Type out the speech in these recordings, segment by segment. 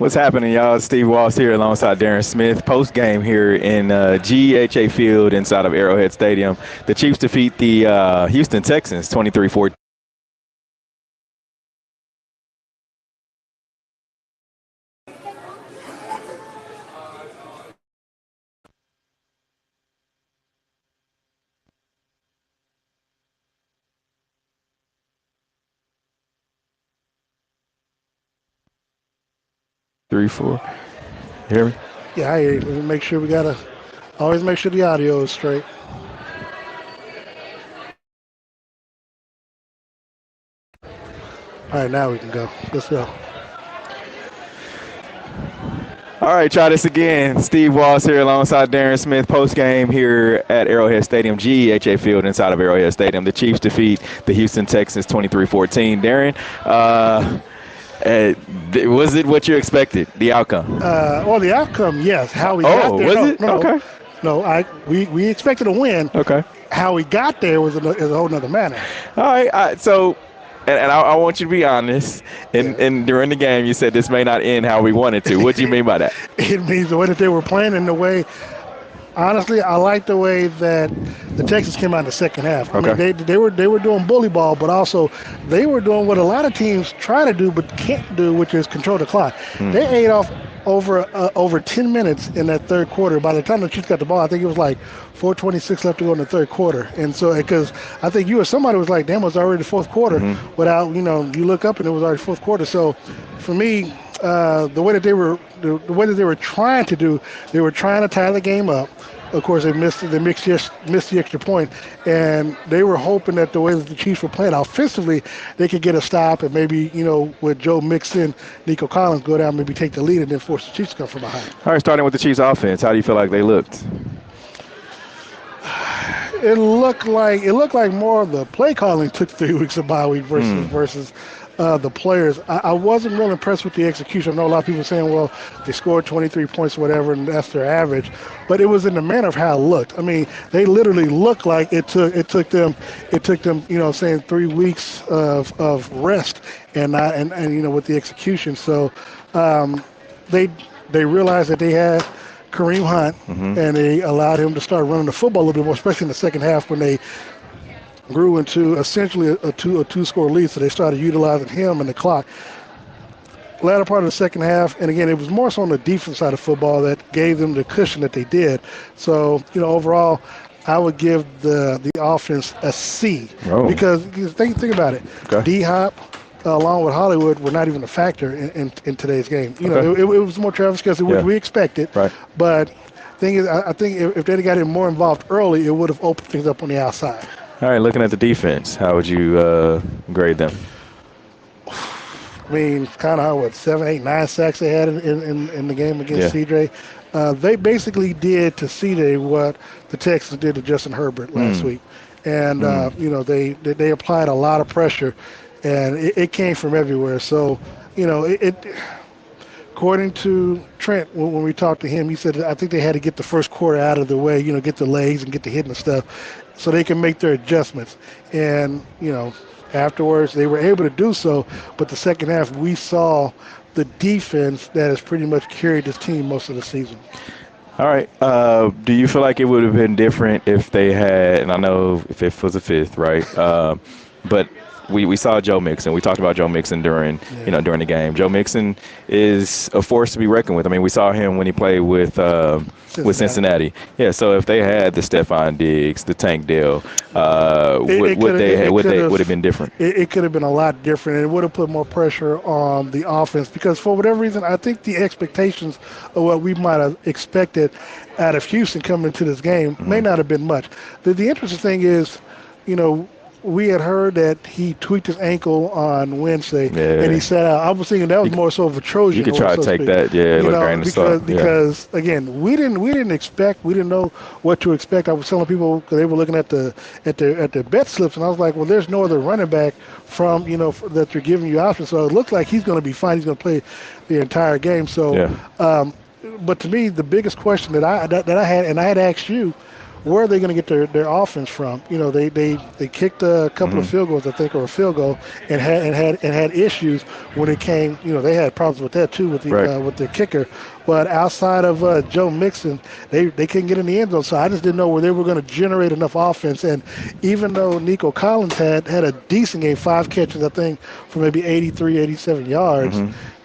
What's happening, y'all? Steve Walsh here alongside Darren Smith. Post game here in GEHA Field inside of Arrowhead Stadium. The Chiefs defeat the Houston Texans 23-14. Three, four. You hear me? Yeah, I hear you. We make sure we gotta always make sure the audio is straight. All right, now we can go. Let's go. All right, try this again. Steve Walsh here alongside Darren Smith. Post game here at Arrowhead Stadium, GEHA Field inside of Arrowhead Stadium. The Chiefs defeat the Houston Texans 23-14. Darren, was it what you expected, the outcome? Well, the outcome, yes. How we got there. Was it? Okay. No, we expected a win. Okay. How we got there is a whole nother matter. All right. So, and I want you to be honest. And during the game, you said this may not end how we wanted to. What do you mean by that? It means the way that they were playing and the way. Honestly, I like the way that the Texans came out in the second half. I mean, they were doing bully ball, but also they were doing what a lot of teams try to do but can't do, which is control the clock. They ate off over 10 minutes in that third quarter. By the time the Chiefs got the ball, I think it was like 4:26 left to go in the third quarter. And so, because I think you or somebody was like, damn, it was already the fourth quarter. Without, you look up and it was already fourth quarter. So for me, the way that they were trying to do, they were trying to tie the game up. Of course, they missed the extra point, and they were hoping that the way that the Chiefs were playing offensively, they could get a stop and maybe, with Joe Mixon, Nico Collins go down, maybe take the lead and then force the Chiefs to come from behind. All right, starting with the Chiefs offense, how do you feel like they looked? It looked like more of the play calling took 3 weeks of bye week versus the players. I wasn't real impressed with the execution. I know a lot of people saying, well, they scored 23 points or whatever, and that's their average. But it was in the manner of how it looked. I mean, they literally looked like it took them, 3 weeks of rest and with the execution. So they realized that they had Kareem Hunt, and they allowed him to start running the football a little bit more, especially in the second half when they grew into essentially a two-score lead, so they started utilizing him and the clock. Latter part of the second half, and again, it was more so on the defense side of football that gave them the cushion that they did. So, overall, I would give the offense a C. Because think about it. Okay. D-Hop, along with Hollywood, were not even a factor in today's game. It was more Travis Kelce, which we expected. Right. But thing is, I think if they'd got him more involved early, it would have opened things up on the outside. All right, looking at the defense, how would you grade them? I mean, kind of 7, 8, 9 sacks they had in the game against CJ. They basically did to CJ what the Texans did to Justin Herbert last week. And, they applied a lot of pressure, and it came from everywhere. So, according to Trent, when we talked to him, he said, I think they had to get the first quarter out of the way, get the legs and get the hitting and stuff so they can make their adjustments. And, afterwards they were able to do so. But the second half, we saw the defense that has pretty much carried this team most of the season. All right. Do you feel like it would have been different if they had, and I know fifth was a fifth, right? But we saw Joe Mixon. We talked about Joe Mixon during the game. Joe Mixon is a force to be reckoned with. I mean, we saw him when he played with Cincinnati. Yeah. So if they had the Stephon Diggs, the Tank Dell, would have been different. It could have been a lot different, and it would have put more pressure on the offense because for whatever reason, I think the expectations of what we might have expected out of Houston coming into this game may not have been much. The interesting thing is, we had heard that he tweaked his ankle on Wednesday, and he sat out. I was thinking that was more so of a Trojan. You could try to take that, because again, we didn't expect, we didn't know what to expect. I was telling people because they were looking at the bet slips, and I was like, well, there's no other running back from that they're giving you options, so it looks like he's going to be fine. He's going to play the entire game. So, but to me, the biggest question that I had, and I had asked you, where are they going to get their offense from? You know, they kicked a couple of field goals, I think, or a field goal, and had issues when it came. You know, they had problems with that too with the kicker. But outside of Joe Mixon, they couldn't get in the end zone. So I just didn't know where they were going to generate enough offense. And even though Nico Collins had a decent game, 5 catches, I think, for maybe 83, 87 yards,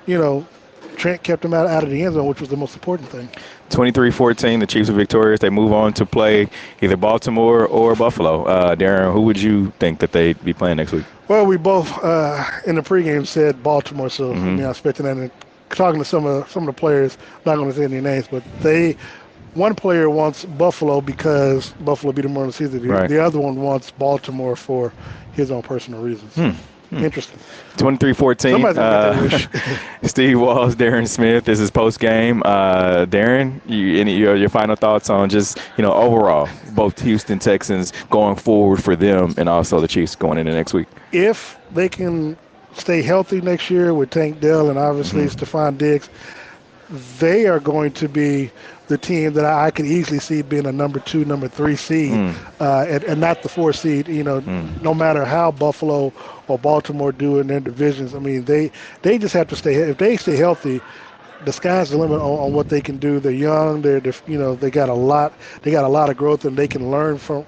you know, Trent kept him out of the end zone, which was the most important thing. 23-14, the Chiefs are victorious. They move on to play either Baltimore or Buffalo. Darren, who would you think that they'd be playing next week? Well, we both in the pregame said Baltimore, so I mean, I expected that. And talking to some of the players, not going to say any names, but one player wants Buffalo because Buffalo beat them early in the season. The other one wants Baltimore for his own personal reasons. Interesting. 23-14. Steve Walls, Darren Smith. This is Postgame. Darren, your final thoughts on just, you know, overall, both Houston Texans going forward for them and also the Chiefs going into next week? If they can stay healthy next year with Tank Dell and obviously Stephon Diggs, they are going to be the team that I could easily see being a number 2, number 3 seed, and not the 4 seed. You know, no matter how Buffalo or Baltimore do in their divisions. I mean, they just have to stay. If they stay healthy, the sky's the limit on what they can do. They're young. They're you know, they got a lot. They got a lot of growth, and they can learn from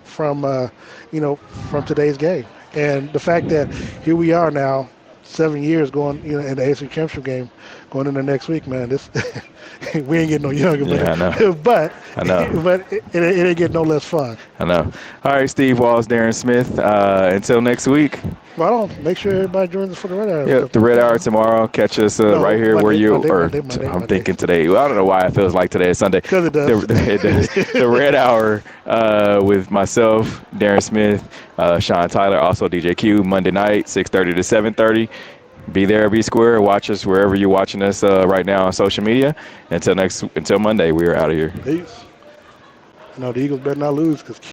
today's game. And the fact that here we are now, 7 years going, you know, in the AFC Championship game, going into next week, man. This we ain't getting no younger, I know. but it ain't getting no less fun. I know. All right, Steve Walls, Darren Smith. Until next week. Well, make sure everybody joins us for the Red Hour. Yeah, the Red Hour tomorrow. Catch us right here where you are. I'm thinking today. Well, I don't know why it feels like today is Sunday. Because it does. It does. The Red Hour with myself, Darren Smith, Sean Tyler, also DJ Q, Monday night, 6:30 to 7:30. Be there, be square. Watch us wherever you're watching us right now on social media. Until Monday, we are out of here. Peace. No, the Eagles better not lose because